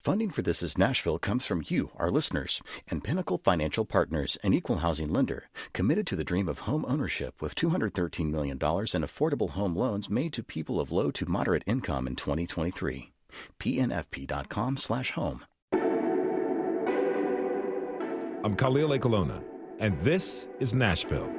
Funding for This Is Nashville comes from you, our listeners, and Pinnacle Financial Partners, an equal housing lender, committed to the dream of home ownership with $213 million in affordable home loans made to people of low to moderate income in 2023. PNFP.com/home. I'm Khalil Ekalona, and this is Nashville.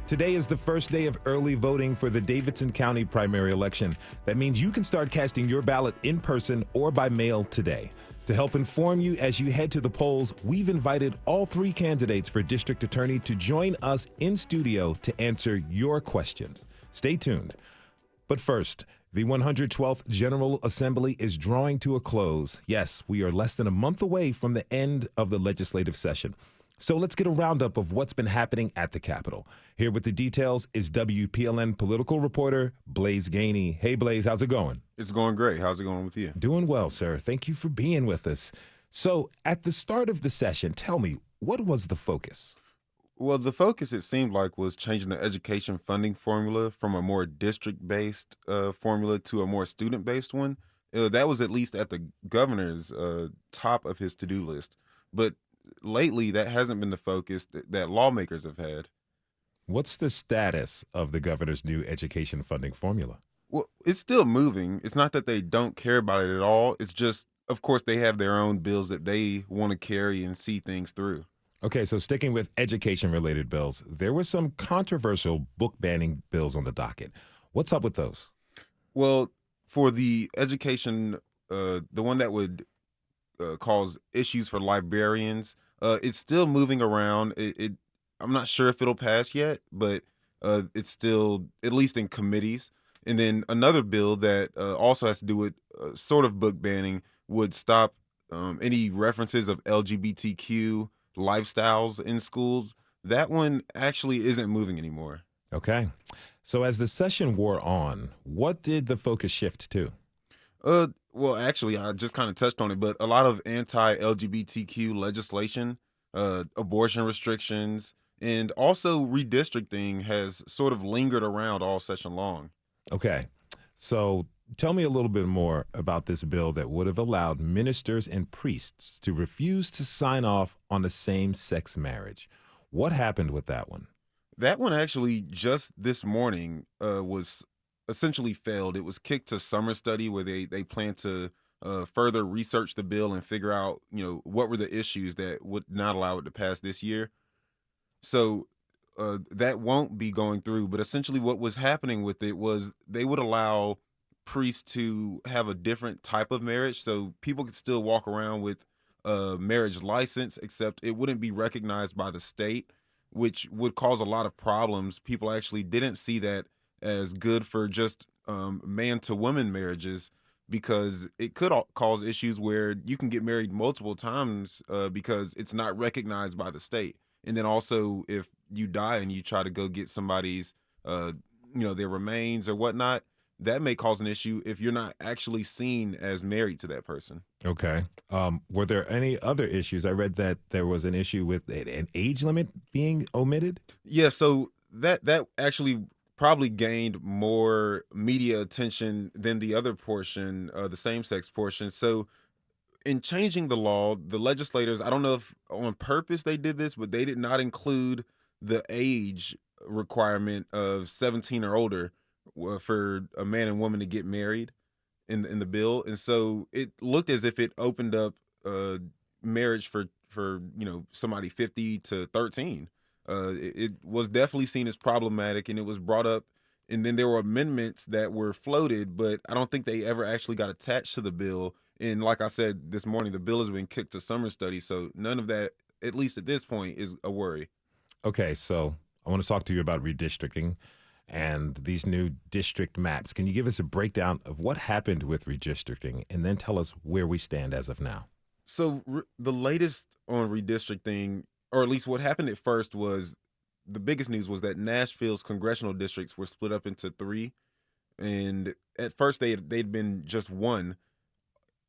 Today is the first day of early voting for the Davidson County primary election. That means you can start casting your ballot in person or by mail today. To help inform you as you head to the polls, we've invited all three candidates for district attorney to join us in studio to answer your questions. Stay tuned. But first, the 112th General Assembly is drawing to a close. Yes, we are less than a month away from the end of the legislative session. So let's get a roundup of what's been happening at the Capitol. Here with the details is WPLN political reporter Blaise Gainey. Hey, Blaise, how's it going? It's going great. How's it going with you? Doing well, sir. Thank you for being with us. So at the start of the session, tell me, what was the focus? Well, the focus, it seemed like, was changing the education funding formula from a more district-based formula to a more student-based one. That was at least at the governor's top of his to-do list. But lately, that hasn't been the focus that lawmakers have had. What's the status of the governor's new education funding formula? Well, it's still moving. It's not that they don't care about it at all. It's just, of course, they have their own bills that they want to carry and see things through. Okay, so sticking with education-related bills, there were some controversial book banning bills on the docket. What's up with those? Well, for the education, the one that would cause issues for librarians, it's still moving around. I'm not sure if it'll pass yet, but it's still at least in committees. And then another bill that also has to do with sort of book banning would stop any references of LGBTQ lifestyles in schools. That one actually isn't moving anymore. Okay. So as the session wore on, what did the focus shift to? Well, actually, I just kind of touched on it, but a lot of anti-LGBTQ legislation, abortion restrictions, and also redistricting has sort of lingered around all session long. Okay. So tell me a little bit more about this bill that would have allowed ministers and priests to refuse to sign off on a same-sex marriage. What happened with that one? That one actually just this morning was essentially failed. It was kicked to summer study where they plan to further research the bill and figure out, what were the issues that would not allow it to pass this year. So that won't be going through. But essentially what was happening with it was they would allow priests to have a different type of marriage. So people could still walk around with a marriage license, except it wouldn't be recognized by the state, which would cause a lot of problems. People actually didn't see that as good for just man-to-woman marriages, because it could cause issues where you can get married multiple times because it's not recognized by the state. And then also, if you die and you try to go get somebody's, their remains or whatnot, that may cause an issue if you're not actually seen as married to that person. Okay. Were there any other issues? I read that there was an issue with an age limit being omitted. Yeah, so that actually probably gained more media attention than the other portion, the same-sex portion. So in changing the law, the legislators, I don't know if on purpose they did this, but they did not include the age requirement of 17 or older for a man and woman to get married in the bill. And so it looked as if it opened up marriage for somebody 50 to 13. It was definitely seen as problematic, and it was brought up. And then there were amendments that were floated, but I don't think they ever actually got attached to the bill. And like I said this morning, the bill has been kicked to summer study. So none of that, at least at this point, is a worry. Okay, so I want to talk to you about redistricting and these new district maps. Can you give us a breakdown of what happened with redistricting and then tell us where we stand as of now? So the latest on redistricting, or at least what happened at first, was the biggest news was that Nashville's congressional districts were split up into 3. And at first they'd been just one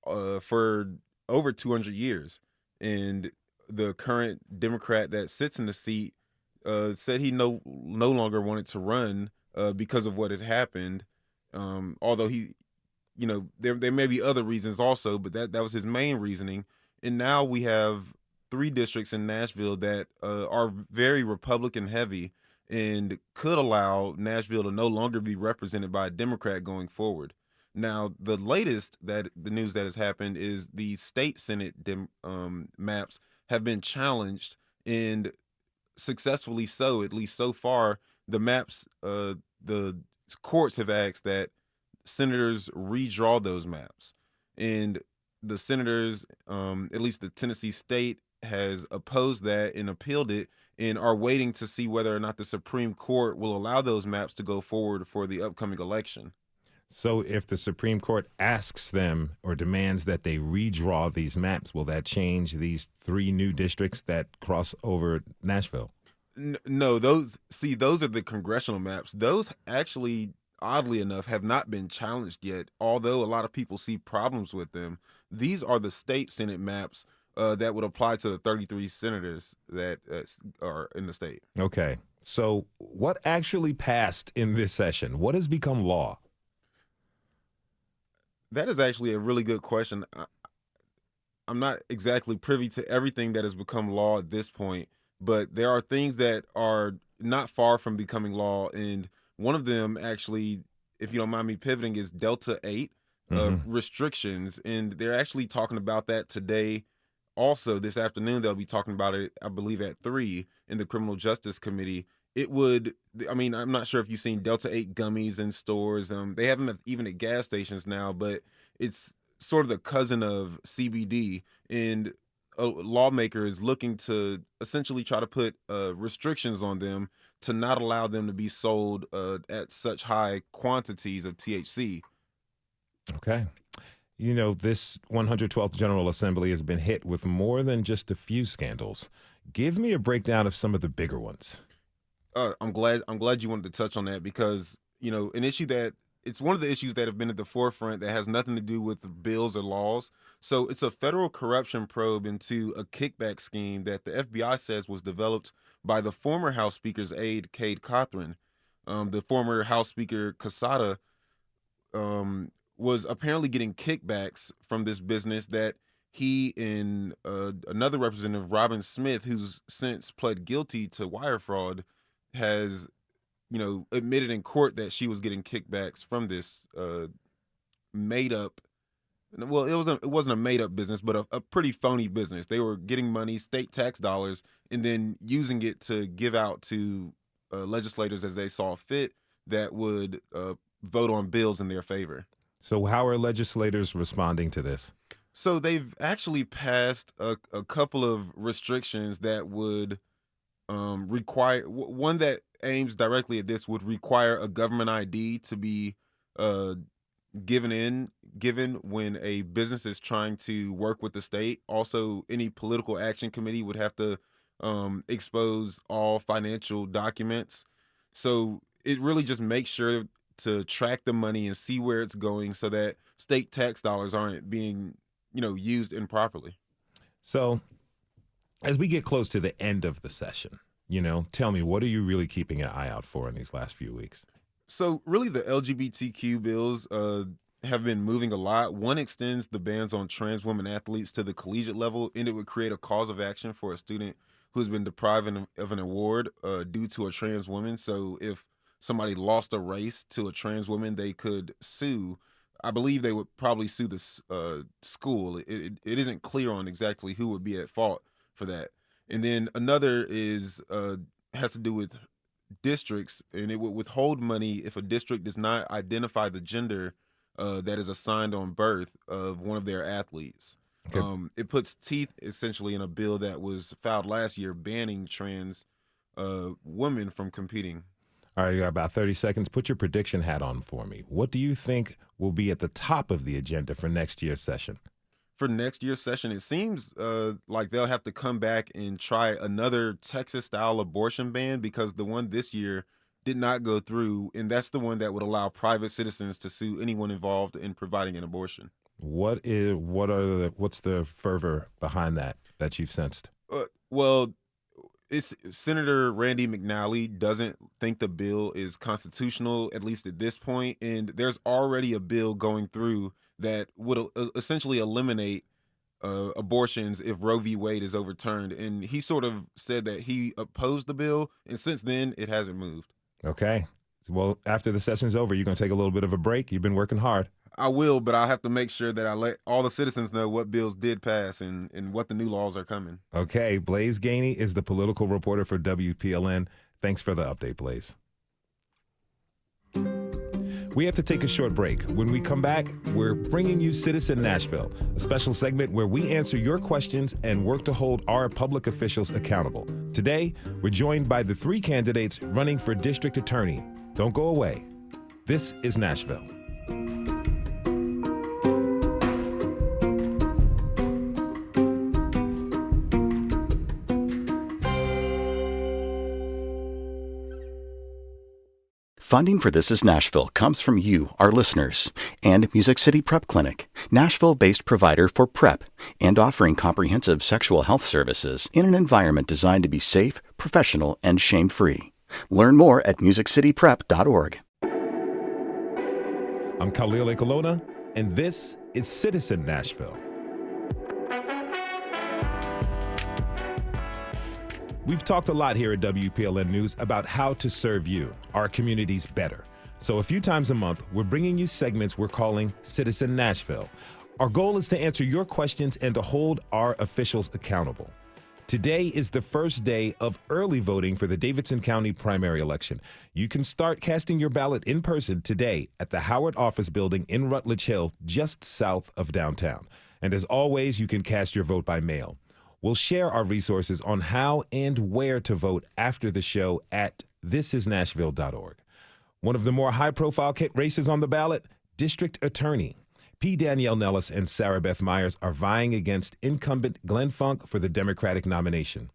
for over 200 years. And the current Democrat that sits in the seat said he no longer wanted to run because of what had happened. Although he, there may be other reasons also, but that was his main reasoning. And now we have 3 districts in Nashville that are very Republican heavy and could allow Nashville to no longer be represented by a Democrat going forward. Now, the latest the news that has happened is the state Senate maps have been challenged, and successfully so, at least so far. The maps, the courts have asked that senators redraw those maps, and the senators, at least the Tennessee state, has opposed that and appealed it, and are waiting to see whether or not the Supreme Court will allow those maps to go forward for the upcoming election. So if the Supreme Court asks them or demands that they redraw these maps, will that change these 3 new districts that cross over Nashville? No, those are the congressional maps. Those actually, oddly enough, have not been challenged yet, although a lot of people see problems with them. These are the state Senate maps that would apply to the 33 senators that are in the state. Okay. So what actually passed in this session? What has become law? That is actually a really good question. I'm not exactly privy to everything that has become law at this point, but there are things that are not far from becoming law. And one of them, actually, if you don't mind me pivoting, is Delta 8 restrictions. And they're actually talking about that today. Also, this afternoon, they'll be talking about it, I believe, at 3 in the Criminal Justice Committee. I'm not sure if you've seen Delta 8 gummies in stores. They have them even at gas stations now, but it's sort of the cousin of CBD. And a lawmaker is looking to essentially try to put restrictions on them to not allow them to be sold at such high quantities of THC. Okay. This 112th General Assembly has been hit with more than just a few scandals. Give me a breakdown of some of the bigger ones. I'm glad you wanted to touch on that, because it's one of the issues that have been at the forefront that has nothing to do with bills or laws. So it's a federal corruption probe into a kickback scheme that the FBI says was developed by the former House Speaker's aide, Cade Cothran. The former House Speaker Casada was apparently getting kickbacks from this business that he and another representative, Robin Smith, who's since pled guilty to wire fraud, has, admitted in court that she was getting kickbacks from this made up. Well, it wasn't a made up business, but a pretty phony business. They were getting money, state tax dollars, and then using it to give out to legislators as they saw fit that would vote on bills in their favor. So how are legislators responding to this? So they've actually passed a couple of restrictions that would require, one that aims directly at this would require a government ID to be given when a business is trying to work with the state. Also, any political action committee would have to expose all financial documents. So it really just makes sure to track the money and see where it's going so that state tax dollars aren't being, used improperly. So as we get close to the end of the session, tell me, what are you really keeping an eye out for in these last few weeks? So really the LGBTQ bills have been moving a lot. One extends the bans on trans women athletes to the collegiate level, and it would create a cause of action for a student who's been deprived of an award due to a trans woman. So if somebody lost a race to a trans woman, they could sue. I believe they would probably sue the school. It isn't clear on exactly who would be at fault for that. And then another has to do with districts, and it would withhold money if a district does not identify the gender that is assigned on birth of one of their athletes. Okay. It puts teeth essentially in a bill that was filed last year banning trans women from competing. All right, you got about 30 seconds. Put your prediction hat on for me. What do you think will be at the top of the agenda for next year's session? For next year's session, it seems like they'll have to come back and try another Texas-style abortion ban, because the one this year did not go through, and that's the one that would allow private citizens to sue anyone involved in providing an abortion. What's the fervor behind that you've sensed? Well, it's Senator Randy McNally doesn't think the bill is constitutional, at least at this point, and there's already a bill going through that would essentially eliminate abortions if Roe v. Wade is overturned. And he sort of said that he opposed the bill, and since then, it hasn't moved. Okay. Well, after the session's over, you're going to take a little bit of a break. You've been working hard. I will, but I'll have to make sure that I let all the citizens know what bills did pass and what the new laws are coming. Okay. Blaise Gainey is the political reporter for WPLN. Thanks for the update, Blaise. We have to take a short break. When we come back, we're bringing you Citizen Nashville, a special segment where we answer your questions and work to hold our public officials accountable. Today, we're joined by the 3 candidates running for district attorney. Don't go away. This is Nashville. Funding for This Is Nashville comes from you, our listeners, and Music City Prep Clinic, Nashville-based provider for PrEP, and offering comprehensive sexual health services in an environment designed to be safe, professional, and shame-free. Learn more at musiccityprep.org. I'm Khalil Ekolona, and this is Citizen Nashville. We've talked a lot here at WPLN News about how to serve you, our communities, better. So a few times a month, we're bringing you segments we're calling Citizen Nashville. Our goal is to answer your questions and to hold our officials accountable. Today is the first day of early voting for the Davidson County primary election. You can start casting your ballot in person today at the Howard Office Building in Rutledge Hill, just south of downtown. And as always, you can cast your vote by mail. We'll share our resources on how and where to vote after the show at thisisnashville.org. One of the more high-profile races on the ballot, District Attorney. Danielle Nellis and Sara Beth Myers are vying against incumbent Glenn Funk for the Democratic nomination.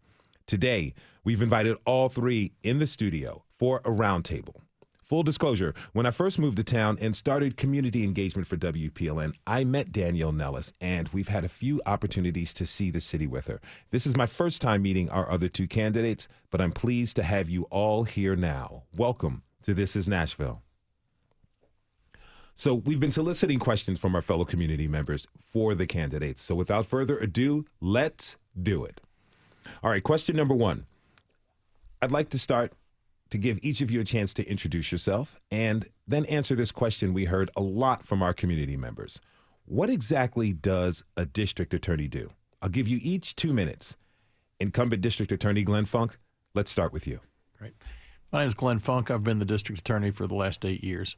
Today, we've invited all 3 in the studio for a roundtable. Full disclosure, when I first moved to town and started community engagement for WPLN, I met Danielle Nellis, and we've had a few opportunities to see the city with her. This is my first time meeting our other 2 candidates, but I'm pleased to have you all here now. Welcome to This Is Nashville. So we've been soliciting questions from our fellow community members for the candidates. So without further ado, let's do it. All right, question number 1. I'd like to start to give each of you a chance to introduce yourself and then answer this question we heard a lot from our community members. What exactly does a district attorney do? I'll give you each 2 minutes. Incumbent District Attorney Glenn Funk, let's start with you. Great. My name is Glenn Funk. I've been the district attorney for the last 8 years.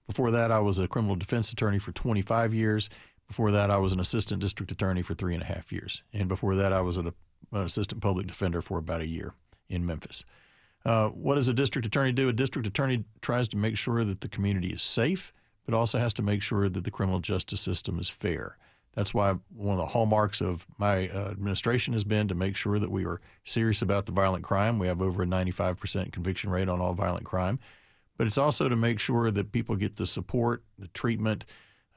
Before that, I was a criminal defense attorney for 25 years. Before that, I was an assistant district attorney for 3.5 years. And before that, I was an assistant public defender for about a year in Memphis. What does a district attorney do? A district attorney tries to make sure that the community is safe, but also has to make sure that the criminal justice system is fair. That's why one of the hallmarks of my administration has been to make sure that we are serious about the violent crime. We have over a 95% conviction rate on all violent crime. But it's also to make sure that people get the support, the treatment,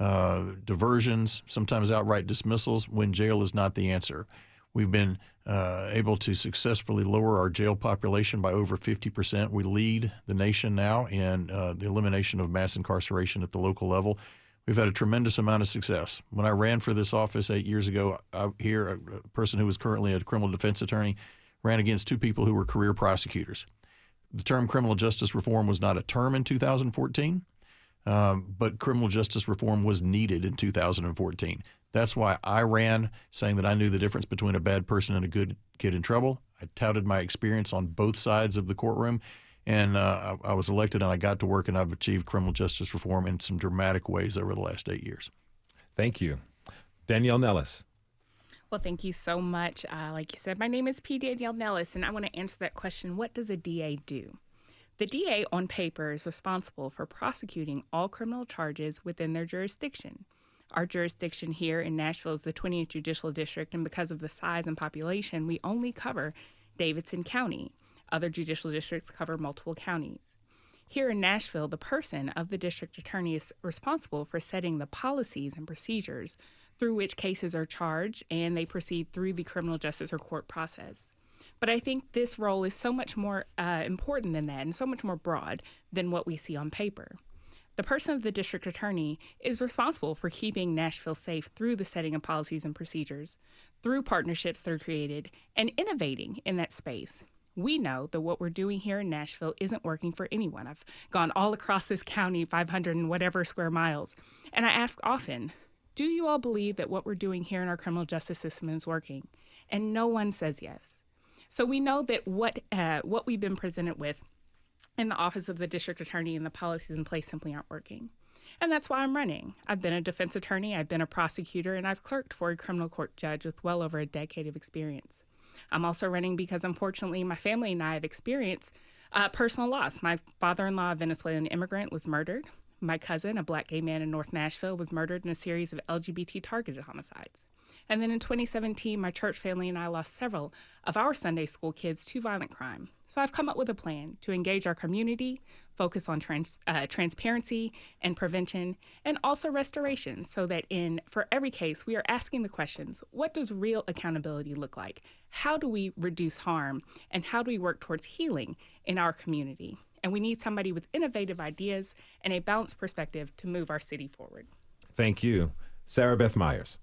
diversions, sometimes outright dismissals when jail is not the answer. We've been able to successfully lower our jail population by over 50%. We lead the nation now in the elimination of mass incarceration at the local level. We've had a tremendous amount of success. When I ran for this office 8 years ago, a person who was currently a criminal defense attorney ran against 2 people who were career prosecutors. The term criminal justice reform was not a term in 2014, but criminal justice reform was needed in 2014. That's why I ran, saying that I knew the difference between a bad person and a good kid in trouble. I touted my experience on both sides of the courtroom, and I was elected, and I got to work, and I've achieved criminal justice reform in some dramatic ways over the last 8 years. Thank you. Danielle Nellis. Well, thank you so much. Like you said, my name is Danielle Nellis, and I want to answer that question. What does a DA do? The DA on paper is responsible for prosecuting all criminal charges within their jurisdiction. Our jurisdiction here in Nashville is the 20th Judicial District, and because of the size and population, we only cover Davidson County. Other judicial districts cover multiple counties. Here in Nashville, the person of the district attorney is responsible for setting the policies and procedures through which cases are charged, and they proceed through the criminal justice or court process. But I think this role is so much more important than that and so much more broad than what we see on paper. The person of the district attorney is responsible for keeping Nashville safe through the setting of policies and procedures, through partnerships that are created, and innovating in that space. We know that what we're doing here in Nashville isn't working for anyone. I've gone all across this county, 500 and whatever square miles, and I ask often, do you all believe that what we're doing here in our criminal justice system is working? And no one says yes. So we know that what we've been presented with in the office of the district attorney and the policies in place simply aren't working. And that's why I'm running. I've been a defense attorney, I've been a prosecutor, and I've clerked for a criminal court judge with well over a decade of experience. I'm also running because, unfortunately, my family and I have experienced personal loss. My father-in-law, a Venezuelan immigrant, was murdered. My cousin, a black gay man in North Nashville, was murdered in a series of LGBT-targeted homicides. And then in 2017, my church family and I lost several of our Sunday school kids to violent crime. So I've come up with a plan to engage our community, focus on transparency and prevention, and also restoration, so that for every case, we are asking the questions, what does real accountability look like? How do we reduce harm? And how do we work towards healing in our community? And we need somebody with innovative ideas and a balanced perspective to move our city forward. Thank you. Sara Beth Myers.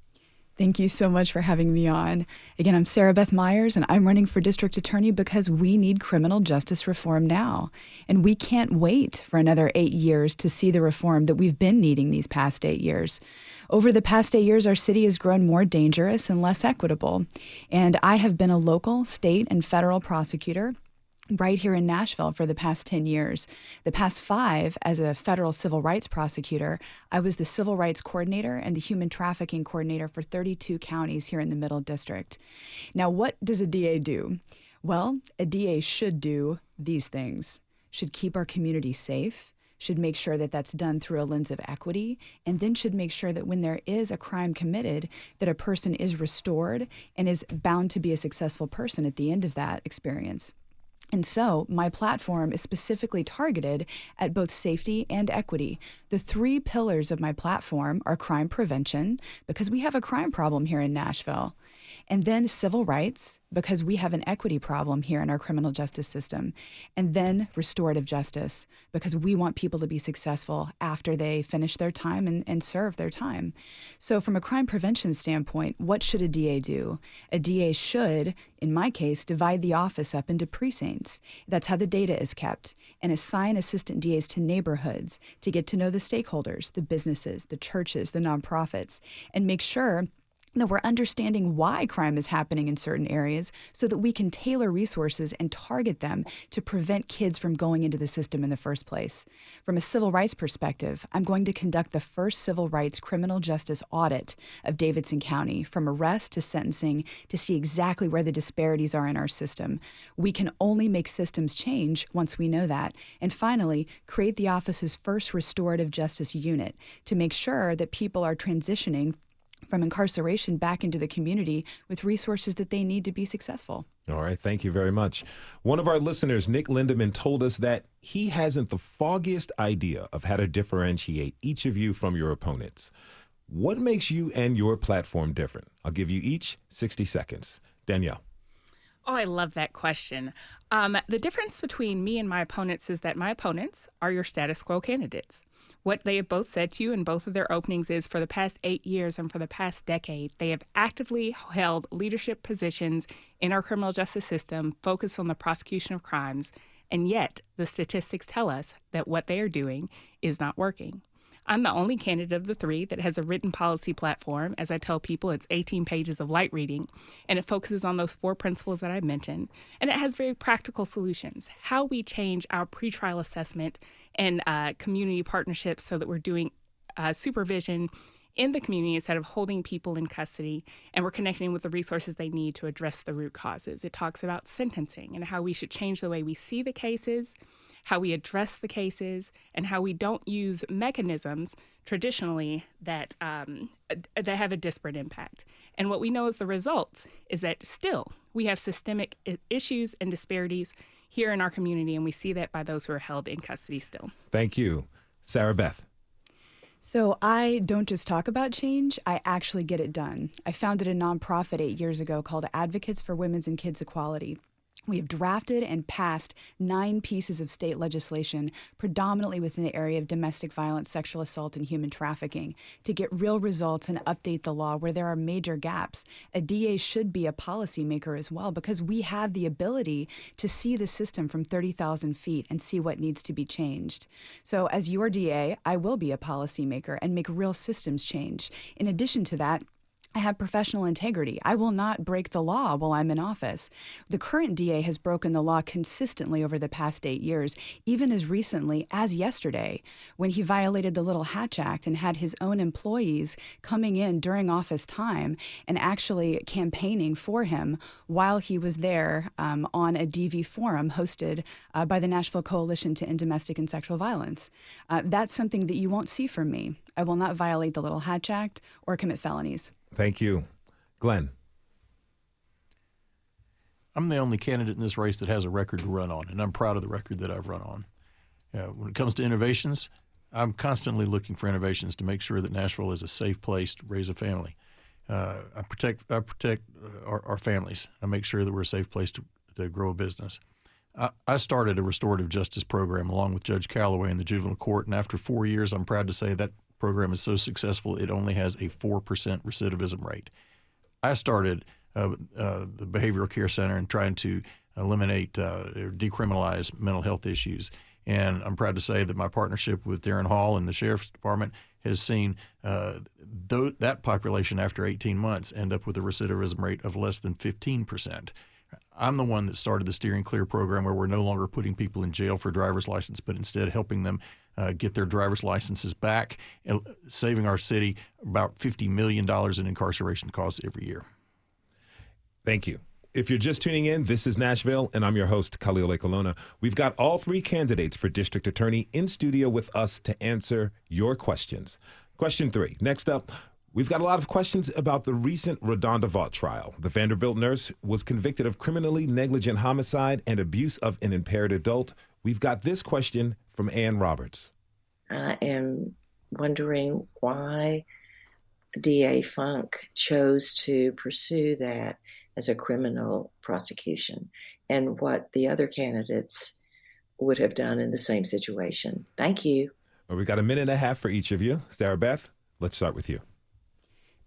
Thank you so much for having me on. Again, I'm Sara Beth Myers, and I'm running for district attorney because we need criminal justice reform now. And we can't wait for another 8 years to see the reform that we've been needing these past 8 years. Over the past 8 years, our city has grown more dangerous and less equitable. And I have been a local, state, and federal prosecutor right here in Nashville for the past 10 years. The past 5 as a federal civil rights prosecutor, I was the civil rights coordinator and the human trafficking coordinator for 32 counties here in the Middle District. Now, what does a DA do? Well, a DA should do these things. Should keep our community safe, should make sure that that's done through a lens of equity, and then should make sure that when there is a crime committed, that a person is restored and is bound to be a successful person at the end of that experience. And so my platform is specifically targeted at both safety and equity. The 3 pillars of my platform are crime prevention, because we have a crime problem here in Nashville, and then civil rights, because we have an equity problem here in our criminal justice system, and then restorative justice, because we want people to be successful after they finish their time and serve their time. So from a crime prevention standpoint, what should a DA do? A DA should, in my case, divide the office up into precincts. That's how the data is kept, and assign assistant DAs to neighborhoods to get to know the stakeholders, the businesses, the churches, the nonprofits, and make sure that we're understanding why crime is happening in certain areas so that we can tailor resources and target them to prevent kids from going into the system in the first place. From a civil rights perspective, I'm going to conduct the first civil rights criminal justice audit of Davidson County, from arrest to sentencing, to see exactly where the disparities are in our system. We can only make systems change once we know that. And finally, create the office's first restorative justice unit to make sure that people are transitioning from incarceration back into the community with resources that they need to be successful. All right. Thank you very much. One of our listeners, Nick Lindeman, told us that he hasn't the foggiest idea of how to differentiate each of you from your opponents. What makes you and your platform different? I'll give you each 60 seconds. Danielle. Oh, I love that question. The difference between me and my opponents is that my opponents are your status quo candidates. What they have both said to you in both of their openings is, for the past 8 years and for the past decade, they have actively held leadership positions in our criminal justice system, focused on the prosecution of crimes, and yet the statistics tell us that what they are doing is not working. I'm the only candidate of the 3 that has a written policy platform. As I tell people, it's 18 pages of light reading, and it focuses on those 4 principles that I mentioned. And it has very practical solutions, how we change our pretrial assessment and community partnerships so that we're doing supervision in the community instead of holding people in custody, and we're connecting with the resources they need to address the root causes. It talks about sentencing and how we should change the way we see the cases, how we address the cases, and how we don't use mechanisms traditionally that have a disparate impact. And what we know as the result is that still we have systemic issues and disparities here in our community, and we see that by those who are held in custody still. Thank you. Sara Beth. So I don't just talk about change, I actually get it done. I founded a nonprofit 8 years ago called Advocates for Women's and Kids Equality. We have drafted and passed 9 pieces of state legislation, predominantly within the area of domestic violence, sexual assault, and human trafficking, to get real results and update the law where there are major gaps. A DA should be a policymaker as well, because we have the ability to see the system from 30,000 feet and see what needs to be changed. So as your DA, I will be a policymaker and make real systems change. In addition to that, I have professional integrity. I will not break the law while I'm in office. The current DA has broken the law consistently over the past 8 years, even as recently as yesterday, when he violated the Little Hatch Act and had his own employees coming in during office time and actually campaigning for him while he was there on a DV forum hosted by the Nashville Coalition to End Domestic and Sexual Violence. That's something that you won't see from me. I will not violate the Little Hatch Act or commit felonies. Thank you. Glenn. I'm the only candidate in this race that has a record to run on, and I'm proud of the record that I've run on. When it comes to innovations, I'm constantly looking for innovations to make sure that Nashville is a safe place to raise a family. I protect our families. I make sure that we're a safe place to grow a business. I started a restorative justice program along with Judge Calloway in the juvenile court, and after 4 years, I'm proud to say that program is so successful it only has a 4% recidivism rate. I started the behavioral care center and trying to eliminate or decriminalize mental health issues. And I'm proud to say that my partnership with Darren Hall and the Sheriff's Department has seen that population after 18 months end up with a recidivism rate of less than 15%. I'm the one that started the Steer and Clear program, where we're no longer putting people in jail for a driver's license, but instead helping them get their driver's licenses back, and saving our city about $50 million in incarceration costs every year. Thank you. If you're just tuning in, this is Nashville, and I'm your host, Khalil Ekalona. We've got all 3 candidates for district attorney in studio with us to answer your questions. Question 3. Next up, we've got a lot of questions about the recent Redonda Vaught trial. The Vanderbilt nurse was convicted of criminally negligent homicide and abuse of an impaired adult. We've got this question from Ann Roberts. I am wondering why DA Funk chose to pursue that as a criminal prosecution, and what the other candidates would have done in the same situation. Thank you. Well, we've got a minute and a half for each of you. Sarah Beth, let's start with you.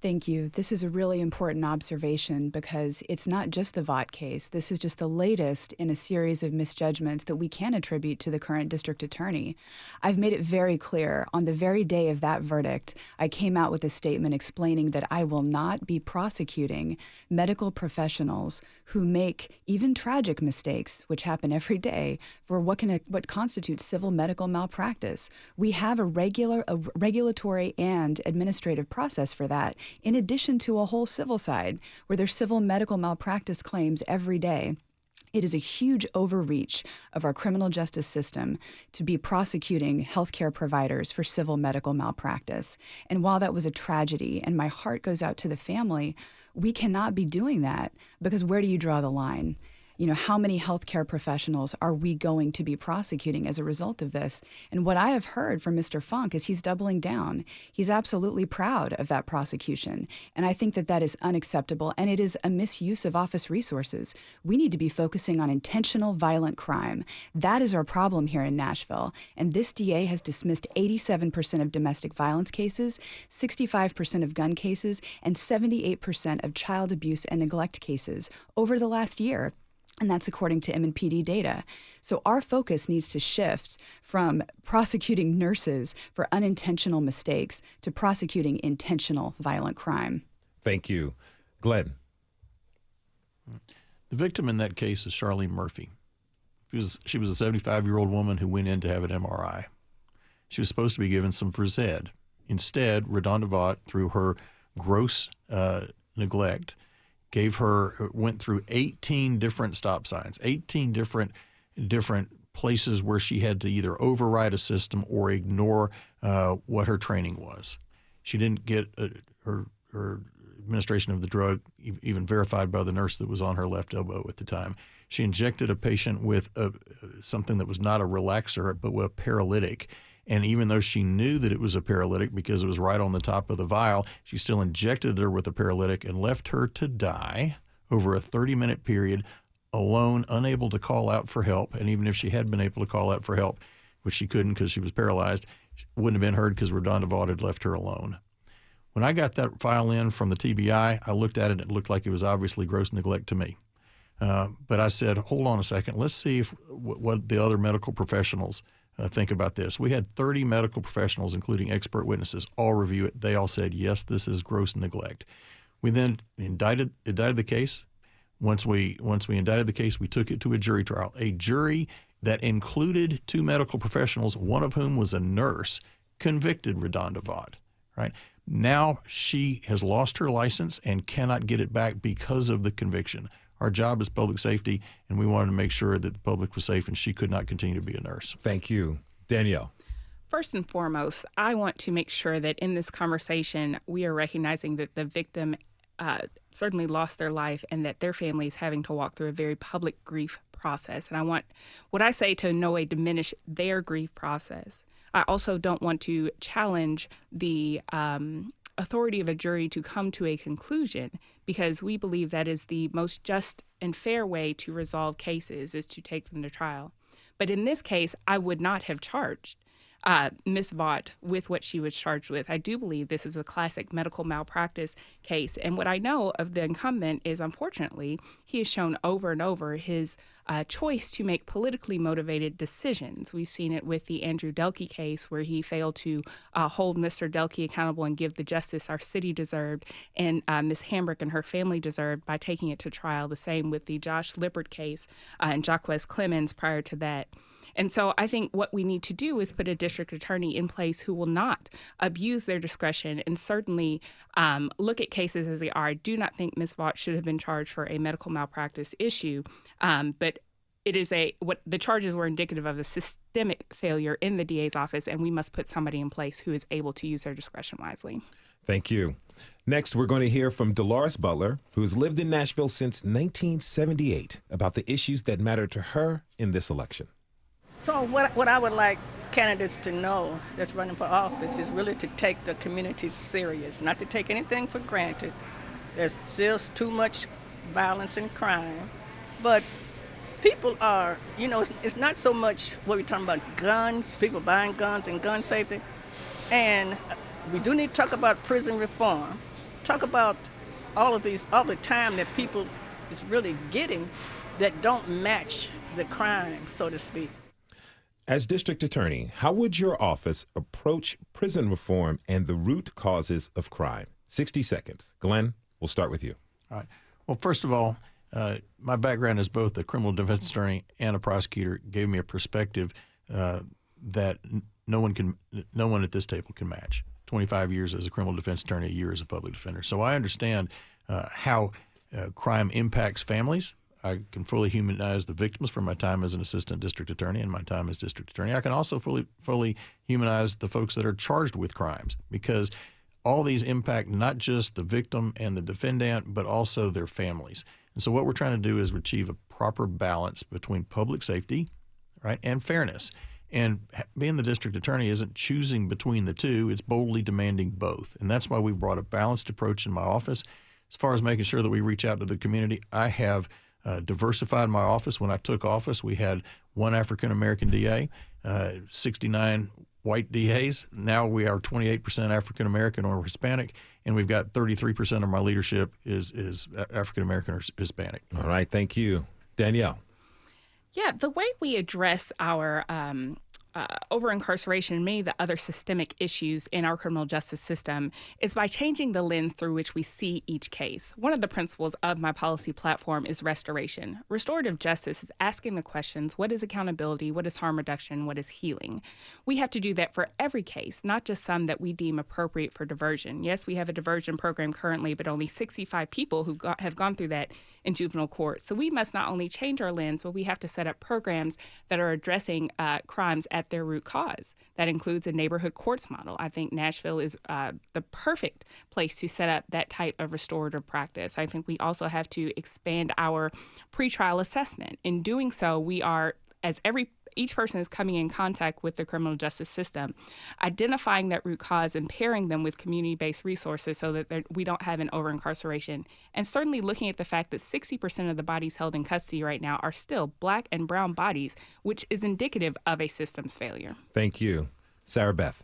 Thank you. This is a really important observation because it's not just the Vaught case. This is just the latest in a series of misjudgments that we can attribute to the current district attorney. I've made it very clear on the very day of that verdict, I came out with a statement explaining that I will not be prosecuting medical professionals who make even tragic mistakes, which happen every day, for what constitutes civil medical malpractice. We have a regulatory and administrative process for that, in addition to a whole civil side where there's civil medical malpractice claims every day. It is a huge overreach of our criminal justice system to be prosecuting healthcare providers for civil medical malpractice. And while that was a tragedy, and my heart goes out to the family, we cannot be doing that, because where do you draw the line? You know, how many healthcare professionals are we going to be prosecuting as a result of this? And what I have heard from Mr. Funk is he's doubling down. He's absolutely proud of that prosecution. And I think that that is unacceptable, and it is a misuse of office resources. We need to be focusing on intentional violent crime. That is our problem here in Nashville. And this DA has dismissed 87% of domestic violence cases, 65% of gun cases, and 78% of child abuse and neglect cases over the last year. And that's according to MNPD data. So our focus needs to shift from prosecuting nurses for unintentional mistakes to prosecuting intentional violent crime. Thank you. Glenn. The victim in that case is Charlene Murphy. She was a 75-year-old woman who went in to have an MRI. She was supposed to be given some Verzed. Instead, Redonda Vaught, through her gross neglect, went through 18 different stop signs, 18 different places where she had to either override a system or ignore what her training was. She didn't get her administration of the drug even verified by the nurse that was on her left elbow at the time. She injected a patient with something that was not a relaxer, but a paralytic. And even though she knew that it was a paralytic because it was right on the top of the vial, she still injected her with a paralytic and left her to die over a 30-minute period alone, unable to call out for help. And even if she had been able to call out for help, which she couldn't because she was paralyzed, she wouldn't have been heard because Redonda Vaught had left her alone. When I got that file in from the TBI, I looked at it and it looked like it was obviously gross neglect to me. But I said, hold on a second. Let's see if what the other medical professionals think about this. We had 30 medical professionals, including expert witnesses, all review it. They all said, yes, this is gross neglect. We then indicted the case. Once we indicted the case, we took it to a jury trial. A jury that included 2 medical professionals, one of whom was a nurse, convicted Redonda Vaught. Right? Now she has lost her license and cannot get it back because of the conviction. Our job is public safety, and we wanted to make sure that the public was safe and she could not continue to be a nurse. Thank you. Danielle. First and foremost, I want to make sure that in this conversation, we are recognizing that the victim certainly lost their life and that their family is having to walk through a very public grief process. And I want what I say to no way diminish their grief process. I also don't want to challenge the authority of a jury to come to a conclusion, because we believe that is the most just and fair way to resolve cases, is to take them to trial. But in this case, I would not have charged Ms. Vaught with what she was charged with. I do believe this is a classic medical malpractice case. And what I know of the incumbent is, unfortunately, he has shown over and over his choice to make politically motivated decisions. We've seen it with the Andrew Delkey case, where he failed to hold Mr. Delkey accountable and give the justice our city deserved and Ms. Hambrick and her family deserved by taking it to trial. The same with the Josh Lippert case and Jacquez Clemens prior to that. And so I think what we need to do is put a district attorney in place who will not abuse their discretion and certainly look at cases as they are. I do not think Ms. Vaught should have been charged for a medical malpractice issue, but it is what the charges were indicative of a systemic failure in the DA's office, and we must put somebody in place who is able to use their discretion wisely. Thank you. Next, we're going to hear from Dolores Butler, who has lived in Nashville since 1978, about the issues that matter to her in this election. So what I would like candidates to know that's running for office is really to take the community serious, not to take anything for granted. There's still too much violence and crime. But people are, it's not so much what we're talking about guns, people buying guns and gun safety. And we do need to talk about prison reform, talk about all the time that people is really getting that don't match the crime, so to speak. As district attorney, how would your office approach prison reform and the root causes of crime? 60 seconds. Glenn, we'll start with you. All right. Well, first of all, my background as both a criminal defense attorney and a prosecutor gave me a perspective that no one at this table can match. 25 years as a criminal defense attorney, a year as a public defender. So I understand how crime impacts families. I can fully humanize the victims from my time as an assistant district attorney and my time as district attorney. I can also fully humanize the folks that are charged with crimes, because all these impact not just the victim and the defendant, but also their families. And so what we're trying to do is achieve a proper balance between public safety, right, and fairness. And being the district attorney isn't choosing between the two, it's boldly demanding both. And that's why we've brought a balanced approach in my office. As far as making sure that we reach out to the community, I have diversified my office. When I took office, we had one African-American DA, 69 white DAs. Now we are 28% African-American or Hispanic, and we've got 33% of my leadership is African-American or Hispanic. All right, thank you. Danielle. Yeah, the way we address our over-incarceration and many of the other systemic issues in our criminal justice system is by changing the lens through which we see each case. One of the principles of my policy platform is restoration. Restorative justice is asking the questions, what is accountability, what is harm reduction, what is healing? We have to do that for every case, not just some that we deem appropriate for diversion. Yes, we have a diversion program currently, but only 65 people who have gone through that in juvenile court. So we must not only change our lens, but we have to set up programs that are addressing crimes at their root cause. That includes a neighborhood courts model. I think Nashville is the perfect place to set up that type of restorative practice. I think we also have to expand our pretrial assessment. In doing so, we are, as every each person is coming in contact with the criminal justice system, identifying that root cause and pairing them with community-based resources so that we don't have an over-incarceration. And certainly looking at the fact that 60% of the bodies held in custody right now are still Black and brown bodies, which is indicative of a systems failure. Thank you. Sara Beth.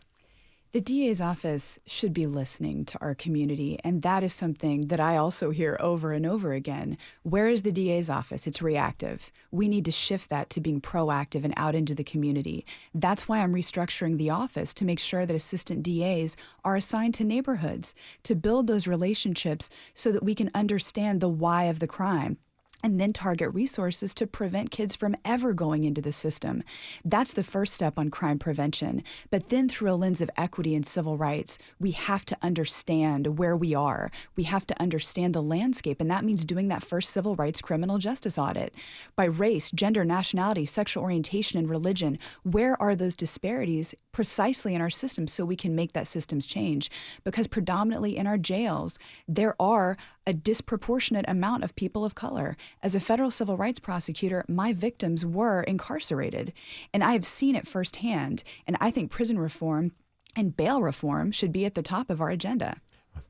The DA's office should be listening to our community, and that is something that I also hear over and over again. Where is the DA's office? It's reactive. We need to shift that to being proactive and out into the community. That's why I'm restructuring the office to make sure that assistant DAs are assigned to neighborhoods, to build those relationships so that we can understand the why of the crime, and then target resources to prevent kids from ever going into the system. That's the first step on crime prevention. But then through a lens of equity and civil rights, we have to understand where we are. We have to understand the landscape, and that means doing that first civil rights criminal justice audit. By race, gender, nationality, sexual orientation, and religion, where are those disparities precisely in our system so we can make that systems change? Because predominantly in our jails, there are a disproportionate amount of people of color. As a federal civil rights prosecutor, my victims were incarcerated, and I have seen it firsthand. And I think prison reform and bail reform should be at the top of our agenda.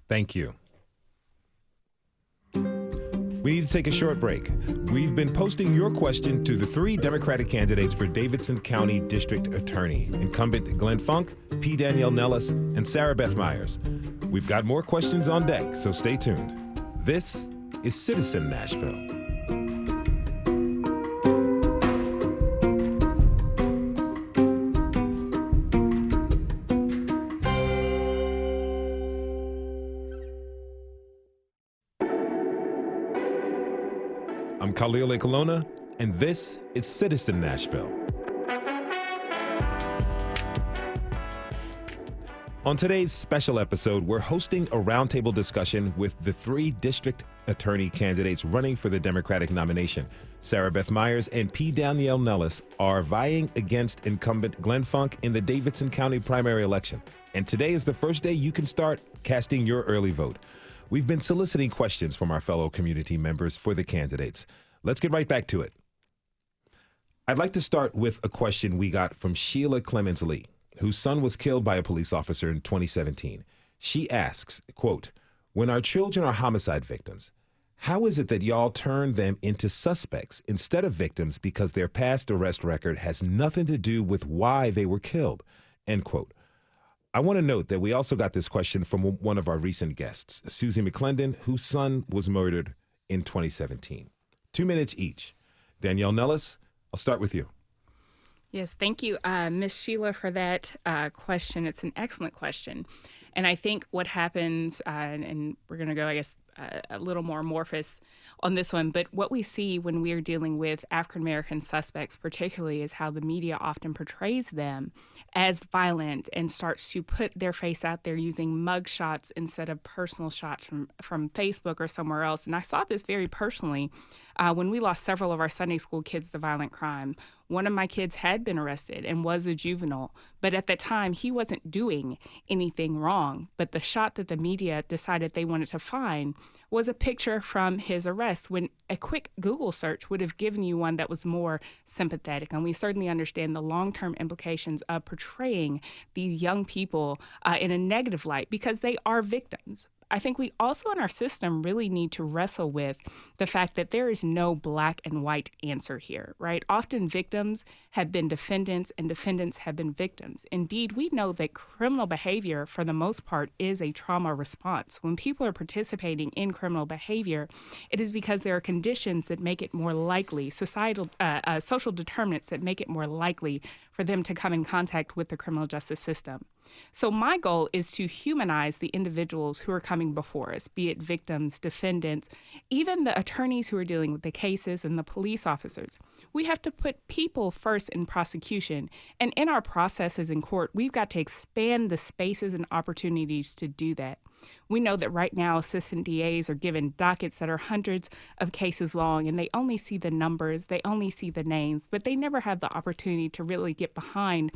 Thank you. We need to take a short break. We've been posting your question to the 3 Democratic candidates for Davidson County District Attorney, incumbent Glenn Funk, P. Danielle Nellis, and Sara Beth Myers. We've got more questions on deck, so stay tuned. This is Citizen Nashville. I'm Khalil Ekalona, and this is Citizen Nashville. On today's special episode, we're hosting a roundtable discussion with the 3 district attorney candidates running for the Democratic nomination. Sara Beth Myers and P. Danielle Nellis are vying against incumbent Glenn Funk in the Davidson County primary election. And today is the first day you can start casting your early vote. We've been soliciting questions from our fellow community members for the candidates. Let's get right back to it. I'd like to start with a question we got from Sheila Clemens Lee, whose son was killed by a police officer in 2017. She asks, quote, "When our children are homicide victims, how is it that y'all turn them into suspects instead of victims because their past arrest record has nothing to do with why they were killed?" End quote. I want to note that we also got this question from one of our recent guests, Susie McClendon, whose son was murdered in 2017. 2 minutes each. Danielle Nellis, I'll start with you. Yes, thank you, Ms. Sheila, for that question. It's an excellent question. And I think what happens, and we're going to go, I guess, a little more amorphous on this one, but what we see when we are dealing with African-American suspects particularly is how the media often portrays them as violent and starts to put their face out there using mug shots instead of personal shots from Facebook or somewhere else. And I saw this very personally when we lost several of our Sunday school kids to violent crime. One of my kids had been arrested and was a juvenile, but at the time he wasn't doing anything wrong. But the shot that the media decided they wanted to find was a picture from his arrest, when a quick Google search would have given you one that was more sympathetic. And we certainly understand the long-term implications of portraying these young people in a negative light because they are victims. I think we also in our system really need to wrestle with the fact that there is no black and white answer here, right? Often victims have been defendants and defendants have been victims. Indeed, we know that criminal behavior, for the most part, is a trauma response. When people are participating in criminal behavior, it is because there are conditions that make it more likely, social determinants that make it more likely for them to come in contact with the criminal justice system. So my goal is to humanize the individuals who are coming before us, be it victims, defendants, even the attorneys who are dealing with the cases and the police officers. We have to put people first in prosecution. And in our processes in court, we've got to expand the spaces and opportunities to do that. We know that right now assistant DAs are given dockets that are hundreds of cases long, and they only see the numbers, they only see the names, but they never have the opportunity to really get behind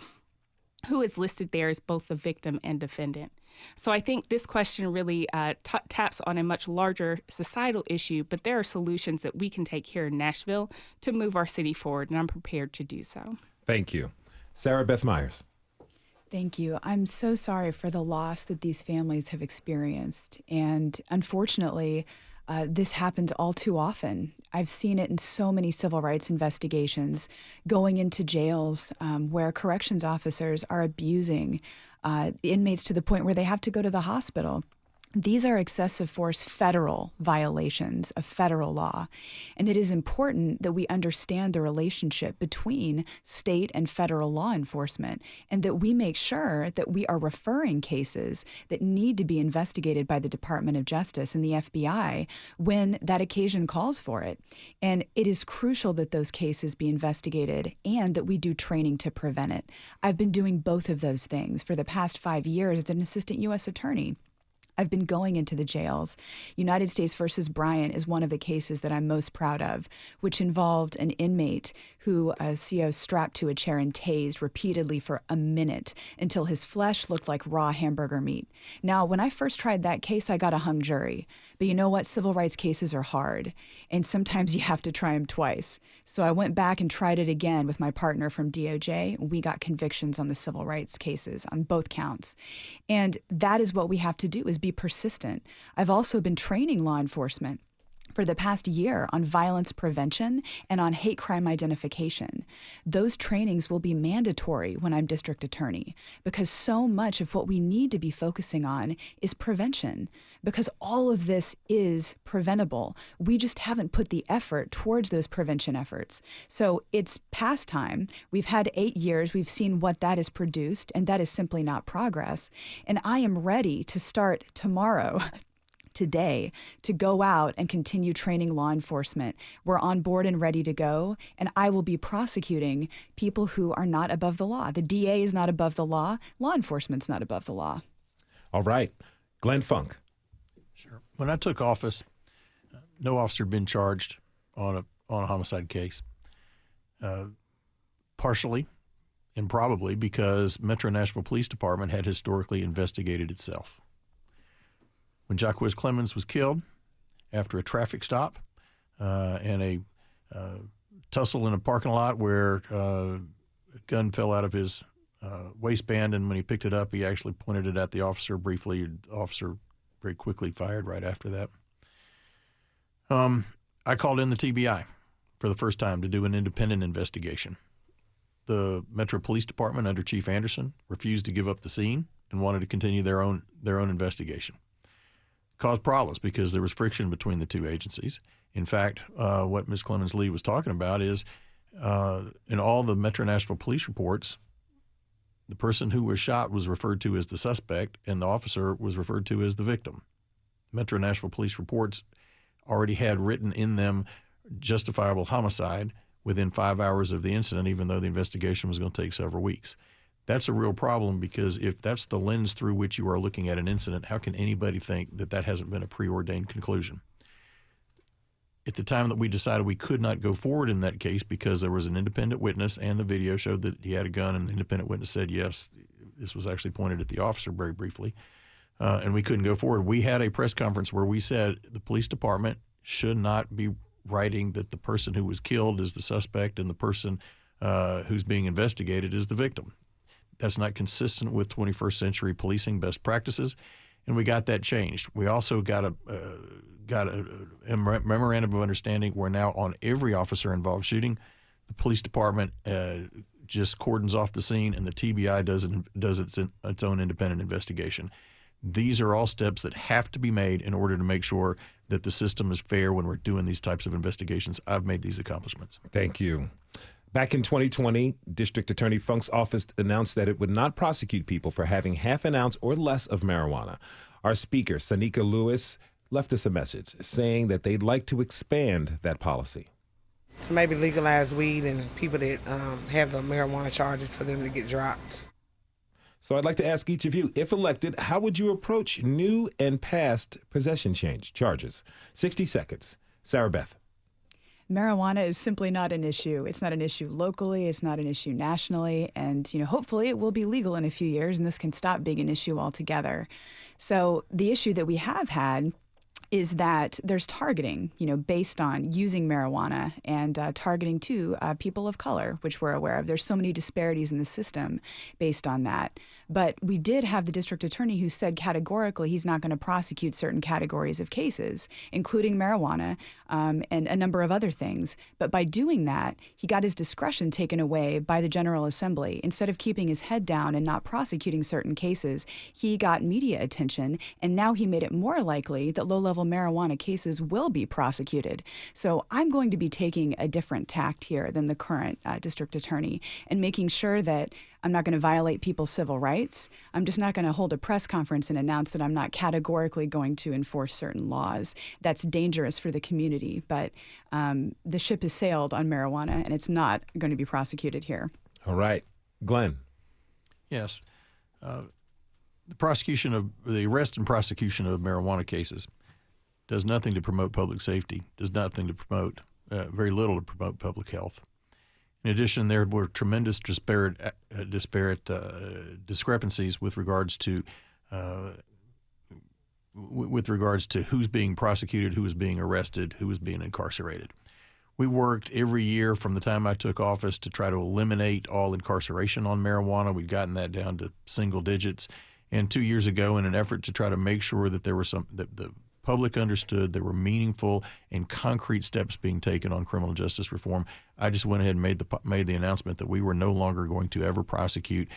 who is listed there as both the victim and defendant. So I think this question really taps on a much larger societal issue, but there are solutions that we can take here in Nashville to move our city forward, and I'm prepared to do so. Thank you. Sara Beth Myers. Thank you. I'm so sorry for the loss that these families have experienced. And unfortunately, this happens all too often. I've seen it in so many civil rights investigations, going into jails where corrections officers are abusing inmates to the point where they have to go to the hospital. These are excessive force federal violations of federal law. And it is important that we understand the relationship between state and federal law enforcement, and that we make sure that we are referring cases that need to be investigated by the Department of Justice and the FBI when that occasion calls for it. And it is crucial that those cases be investigated and that we do training to prevent it. I've been doing both of those things for the past 5 years as an assistant U.S. attorney. I've been going into the jails. United States versus Bryant is one of the cases that I'm most proud of, which involved an inmate who a CO strapped to a chair and tased repeatedly for a minute until his flesh looked like raw hamburger meat. Now, when I first tried that case, I got a hung jury. But you know what? Civil rights cases are hard, and sometimes you have to try them twice. So I went back and tried it again with my partner from DOJ. We got convictions on the civil rights cases on both counts. And that is what we have to do, is be persistent. I've also been training law enforcement for the past year on violence prevention and on hate crime identification. Those trainings will be mandatory when I'm district attorney, because so much of what we need to be focusing on is prevention, because all of this is preventable. We just haven't put the effort towards those prevention efforts. So it's past time. We've had 8 years. We've seen what that has produced, and that is simply not progress. And I am ready to start tomorrow today to go out and continue training law enforcement. We're on board and ready to go, and I will be prosecuting people who are not above the law. The DA is not above the law. Law enforcement's not above the law. All right. Glenn Funk. Sure. When I took office, no officer had been charged on a homicide case, partially and probably because Metro Nashville Police Department had historically investigated itself. When Jacquez Clemens was killed after a traffic stop and a tussle in a parking lot where a gun fell out of his waistband, and when he picked it up, he actually pointed it at the officer briefly. The officer very quickly fired right after that. I called in the TBI for the first time to do an independent investigation. The Metro Police Department under Chief Anderson refused to give up the scene and wanted to continue their own investigation. Caused problems because there was friction between the two agencies. In fact, what Ms. Clemens-Lee was talking about is in all the Metro Nashville police reports, the person who was shot was referred to as the suspect and the officer was referred to as the victim. Metro Nashville police reports already had written in them justifiable homicide within 5 hours of the incident, even though the investigation was going to take several weeks. That's a real problem, because if that's the lens through which you are looking at an incident, how can anybody think that that hasn't been a preordained conclusion? At the time that we decided we could not go forward in that case because there was an independent witness and the video showed that he had a gun, and the independent witness said, yes, this was actually pointed at the officer very briefly, and we couldn't go forward. We had a press conference where we said the police department should not be writing that the person who was killed is the suspect and the person who's being investigated is the victim. That's not consistent with 21st century policing best practices, and we got that changed. We also got a memorandum of understanding where now on every officer involved shooting, the police department just cordons off the scene, and the TBI does its own independent investigation. These are all steps that have to be made in order to make sure that the system is fair when we're doing these types of investigations. I've made these accomplishments. Thank you. Back in 2020, District Attorney Funk's office announced that it would not prosecute people for having half an ounce or less of marijuana. Our speaker, Sanika Lewis, left us a message saying that they'd like to expand that policy. So maybe legalize weed and people that have the marijuana charges for them to get dropped. So I'd like to ask each of you, if elected, how would you approach new and past possession charges? 60 seconds. Sara Beth. Marijuana is simply not an issue. It's not an issue locally. It's not an issue nationally. And, hopefully it will be legal in a few years and this can stop being an issue altogether. So the issue that we have had is that there's targeting, based on using marijuana and targeting to people of color, which we're aware of. There's so many disparities in the system based on that. But we did have the district attorney who said categorically he's not going to prosecute certain categories of cases, including marijuana and a number of other things. But by doing that, he got his discretion taken away by the General Assembly. Instead of keeping his head down and not prosecuting certain cases, he got media attention, and now he made it more likely that low-level marijuana cases will be prosecuted. So I'm going to be taking a different tact here than the current district attorney and making sure that I'm not going to violate people's civil rights. I'm just not going to hold a press conference and announce that I'm not categorically going to enforce certain laws. That's dangerous for the community. But the ship has sailed on marijuana, and it's not going to be prosecuted here. All right. Glenn. Yes. The arrest and prosecution of marijuana cases does nothing to promote public safety, does nothing to promote, very little to promote public health. In addition, there were tremendous disparate discrepancies with regards to who's being prosecuted, who is being arrested, who is being incarcerated. We worked every year from the time I took office to try to eliminate all incarceration on marijuana. We'd gotten that down to single digits. And 2 years ago, in an effort to try to make sure that there was that the public understood there were meaningful and concrete steps being taken on criminal justice reform, I just went ahead and made the announcement that we were no longer going to ever prosecute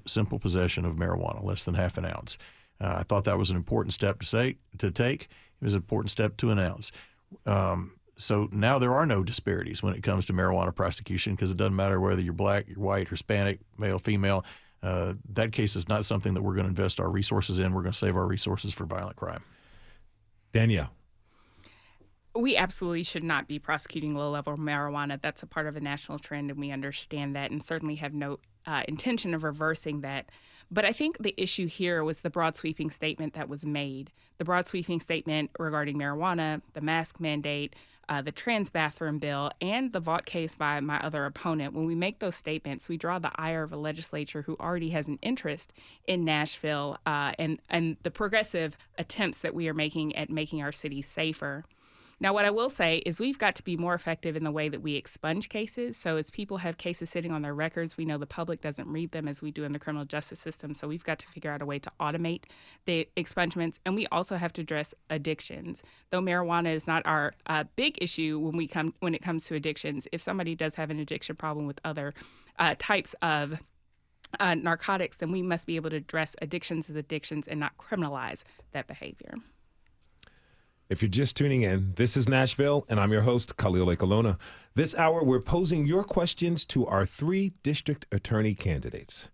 simple possession of marijuana, less than half an ounce. I thought that was an important step to take. It was an important step to announce. So now there are no disparities when it comes to marijuana prosecution, because it doesn't matter whether you're black, you're white, Hispanic, male, female. That case is not something that we're going to invest our resources in. We're going to save our resources for violent crime. Danielle. We absolutely should not be prosecuting low-level marijuana. That's a part of a national trend, and we understand that and certainly have no intention of reversing that. But I think the issue here was the broad sweeping statement that was made. The broad sweeping statement regarding marijuana, the mask mandate, the trans bathroom bill, and the Vaught case by my other opponent. When we make those statements, we draw the ire of a legislature who already has an interest in Nashville and the progressive attempts that we are making at making our city safer. Now, what I will say is we've got to be more effective in the way that we expunge cases. So as people have cases sitting on their records, we know the public doesn't read them as we do in the criminal justice system. So we've got to figure out a way to automate the expungements. And we also have to address addictions. Though marijuana is not our big issue when it comes to addictions, if somebody does have an addiction problem with other types of narcotics, then we must be able to address addictions as addictions and not criminalize that behavior. If you're just tuning in, this is Nashville, and I'm your host, Khalil Ekalona. This hour, we're posing your questions to our 3 district attorney candidates.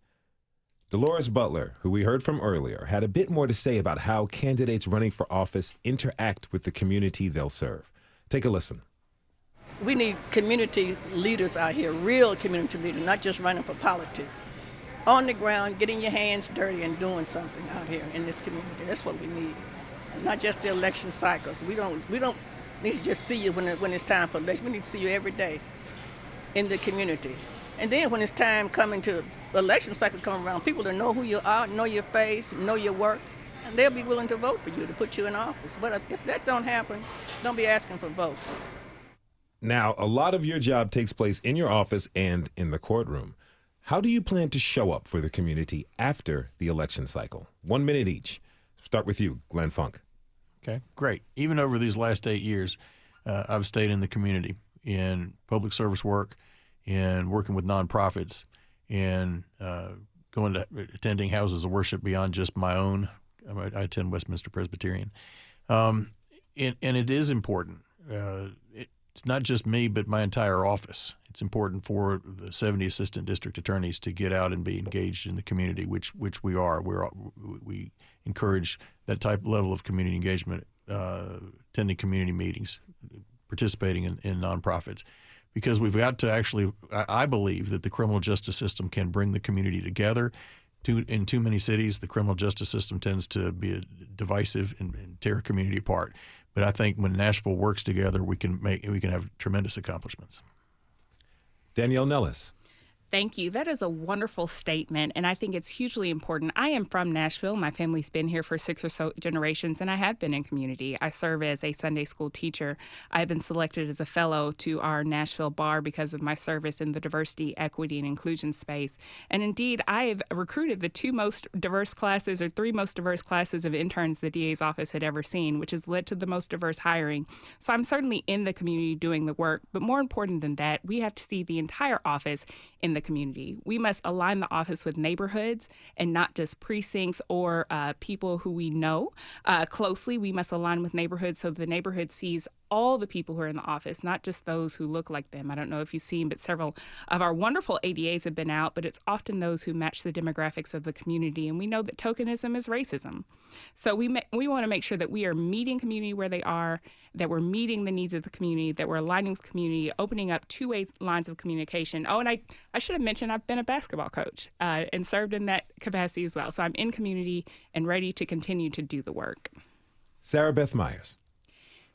Dolores Butler, who we heard from earlier, had a bit more to say about how candidates running for office interact with the community they'll serve. Take a listen. We need community leaders out here, real community leaders, not just running for politics. On the ground, getting your hands dirty and doing something out here in this community. That's what we need. Not just the election cycles. We don't need to just see you when it's time for election. We need to see you every day in the community. And then when it's time coming to election cycle come around, people to know who you are, know your face, know your work, and they'll be willing to vote for you to put you in office. But if that don't happen, don't be asking for votes. Now, a lot of your job takes place in your office and in the courtroom. How do you plan to show up for the community after the election cycle? 1 minute each. Start with you, Glenn Funk. Okay, great. Even over these last 8 years, I've stayed in the community in public service work, in working with nonprofits, in going to attending houses of worship beyond just my own. I attend Westminster Presbyterian. And it is important. It's not just me, but my entire office. It's important for the 70 assistant district attorneys to get out and be engaged in the community, which we are. We encourage that level of community engagement, attending community meetings, participating in nonprofits, because we've got to actually, I believe that the criminal justice system can bring the community together. In too many cities, the criminal justice system tends to be divisive and tear a community apart. But I think when Nashville works together, we can have tremendous accomplishments. Danielle Nellis. Thank you. That is a wonderful statement, and I think it's hugely important. I am from Nashville. My family's been here for 6 or so generations, and I have been in community. I serve as a Sunday school teacher. I've been selected as a fellow to our Nashville bar because of my service in the diversity, equity, and inclusion space. And indeed, I have recruited the 3 most diverse classes of interns the DA's office had ever seen, which has led to the most diverse hiring. So I'm certainly in the community doing the work, but more important than that, we have to see the entire office in the community. We must align the office with neighborhoods and not just precincts or people who we know closely. We must align with neighborhoods so the neighborhood sees all the people who are in the office, not just those who look like them. I don't know if you've seen, but several of our wonderful ADAs have been out, but it's often those who match the demographics of the community. And we know that tokenism is racism. So we want to make sure that we are meeting community where they are, that we're meeting the needs of the community, that we're aligning with community, opening up two-way lines of communication. Oh, and I should have mentioned I've been a basketball coach and served in that capacity as well. So I'm in community and ready to continue to do the work. Sara Beth Myers.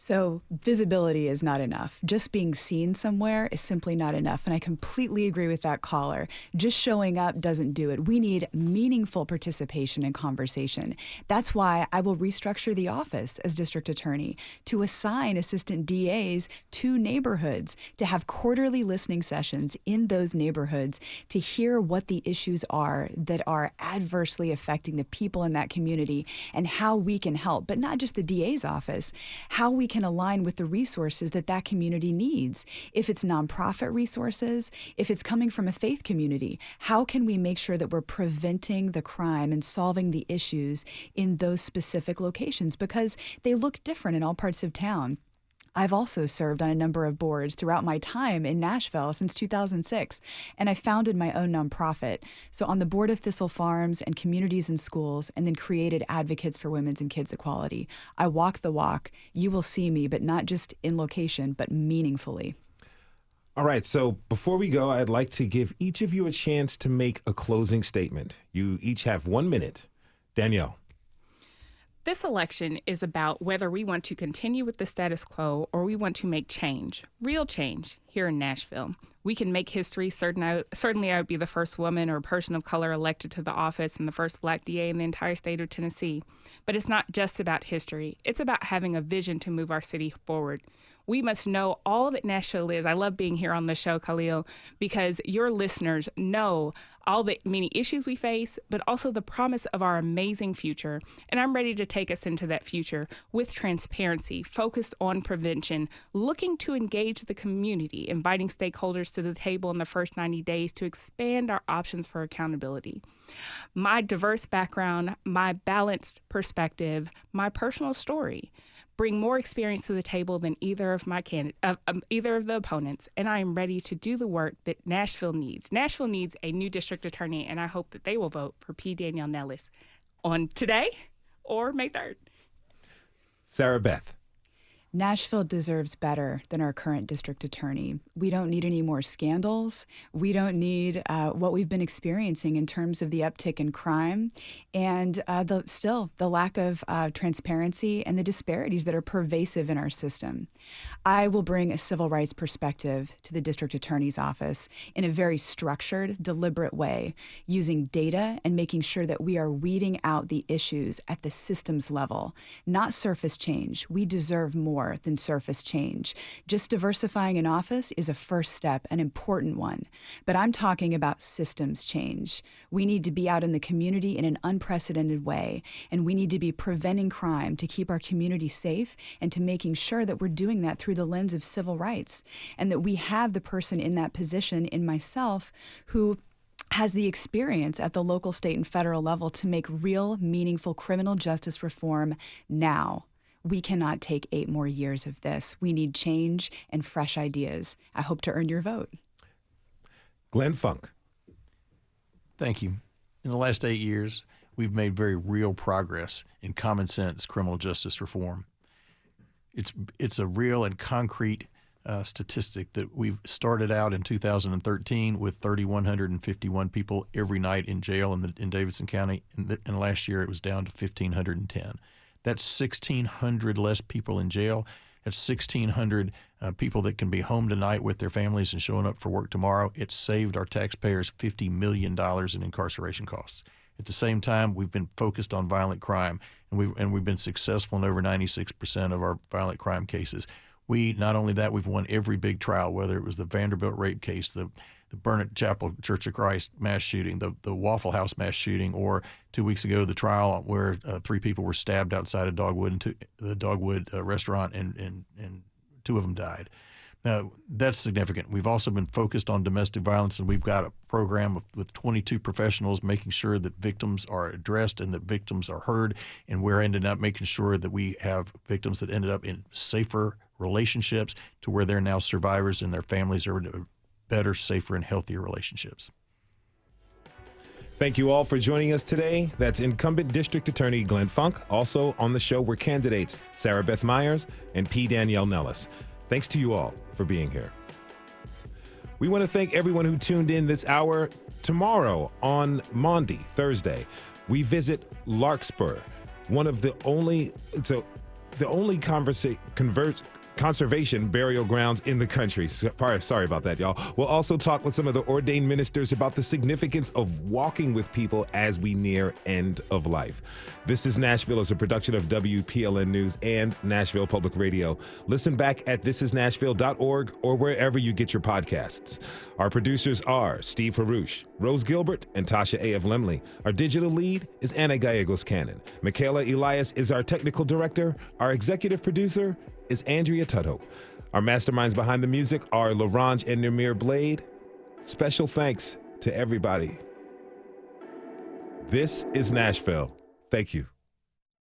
So visibility is not enough. Just being seen somewhere is simply not enough. And I completely agree with that caller. Just showing up doesn't do it. We need meaningful participation and conversation. That's why I will restructure the office as district attorney to assign assistant DAs to neighborhoods, to have quarterly listening sessions in those neighborhoods to hear what the issues are that are adversely affecting the people in that community and how we can help, but not just the DA's office, how we can align with the resources that that community needs. If it's nonprofit resources, if it's coming from a faith community, how can we make sure that we're preventing the crime and solving the issues in those specific locations? Because they look different in all parts of town. I've also served on a number of boards throughout my time in Nashville since 2006, and I founded my own nonprofit. So on the board of Thistle Farms and Communities in Schools, and then created Advocates for Women's and Kids Equality. I walk the walk. You will see me, but not just in location, but meaningfully. All right, so before we go, I'd like to give each of you a chance to make a closing statement. You each have 1 minute. Danielle. This election is about whether we want to continue with the status quo or we want to make change, real change, here in Nashville. We can make history. Certainly, I would be the first woman or person of color elected to the office and the first Black DA in the entire state of Tennessee. But it's not just about history. It's about having a vision to move our city forward. We must know all that Nashville is. I love being here on the show, Khalil, because your listeners know all the many issues we face, but also the promise of our amazing future. And I'm ready to take us into that future with transparency, focused on prevention, looking to engage the community, inviting stakeholders to the table in the first 90 days to expand our options for accountability. My diverse background, my balanced perspective, my personal story bring more experience to the table than either of the opponents, and I am ready to do the work that Nashville needs. Nashville needs a new district attorney, and I hope that they will vote for P. Danielle Nellis on today or May 3rd. Sara Beth. Nashville deserves better than our current district attorney. We don't need any more scandals. We don't need what we've been experiencing in terms of the uptick in crime and the lack of transparency and the disparities that are pervasive in our system. I will bring a civil rights perspective to the district attorney's office in a very structured, deliberate way, using data and making sure that we are weeding out the issues at the systems level, not surface change. We deserve more than surface change. Just diversifying an office is a first step, an important one. But I'm talking about systems change. We need to be out in the community in an unprecedented way, and we need to be preventing crime to keep our community safe and to making sure that we're doing that through the lens of civil rights, and that we have the person in that position, in myself, who has the experience at the local, state, and federal level to make real, meaningful criminal justice reform now. We cannot take 8 more years of this. We need change and fresh ideas. I hope to earn your vote. Glenn Funk. Thank you. In the last 8 years, we've made very real progress in common sense criminal justice reform. It's a real and concrete statistic that we've started out in 2013 with 3,151 people every night in jail in Davidson County, and last year it was down to 1,510. That's 1,600 less people in jail. That's 1,600 people that can be home tonight with their families and showing up for work tomorrow. It's saved our taxpayers $50 million in incarceration costs. At the same time, we've been focused on violent crime, and we've been successful in over 96% of our violent crime cases. Not only that, we've won every big trial, whether it was the Vanderbilt rape case, the Burnett Chapel Church of Christ mass shooting, the Waffle House mass shooting, or 2 weeks ago, the trial where 3 people were stabbed outside of the Dogwood restaurant, and 2 of them died. Now, that's significant. We've also been focused on domestic violence, and we've got a program with 22 professionals making sure that victims are addressed and that victims are heard, and we're ending up making sure that we have victims that ended up in safer relationships to where they're now survivors and their families are in better, safer, and healthier relationships. Thank you all for joining us today. That's incumbent District Attorney Glenn Funk. Also on the show were candidates Sara Beth Myers and P. Danielle Nellis. Thanks to you all for being here. We want to thank everyone who tuned in this hour. Tomorrow on Maundy, Thursday, we visit Larkspur, one of the only conservation burial grounds in the country. Sorry about that, y'all. We'll also talk with some of the ordained ministers about the significance of walking with people as we near end of life. This is Nashville is a production of WPLN News and Nashville Public Radio. Listen back at thisisnashville.org or wherever you get your podcasts. Our producers are Steve Harouche, Rose Gilbert, and Tasha A. of Lemley. Our digital lead is Anna Gallegos Cannon. Michaela Elias is our technical director. Our executive producer is Andrea Tuttle. Our masterminds behind the music are LaRange and Namir Blade. Special thanks to everybody. This is Nashville. Thank you.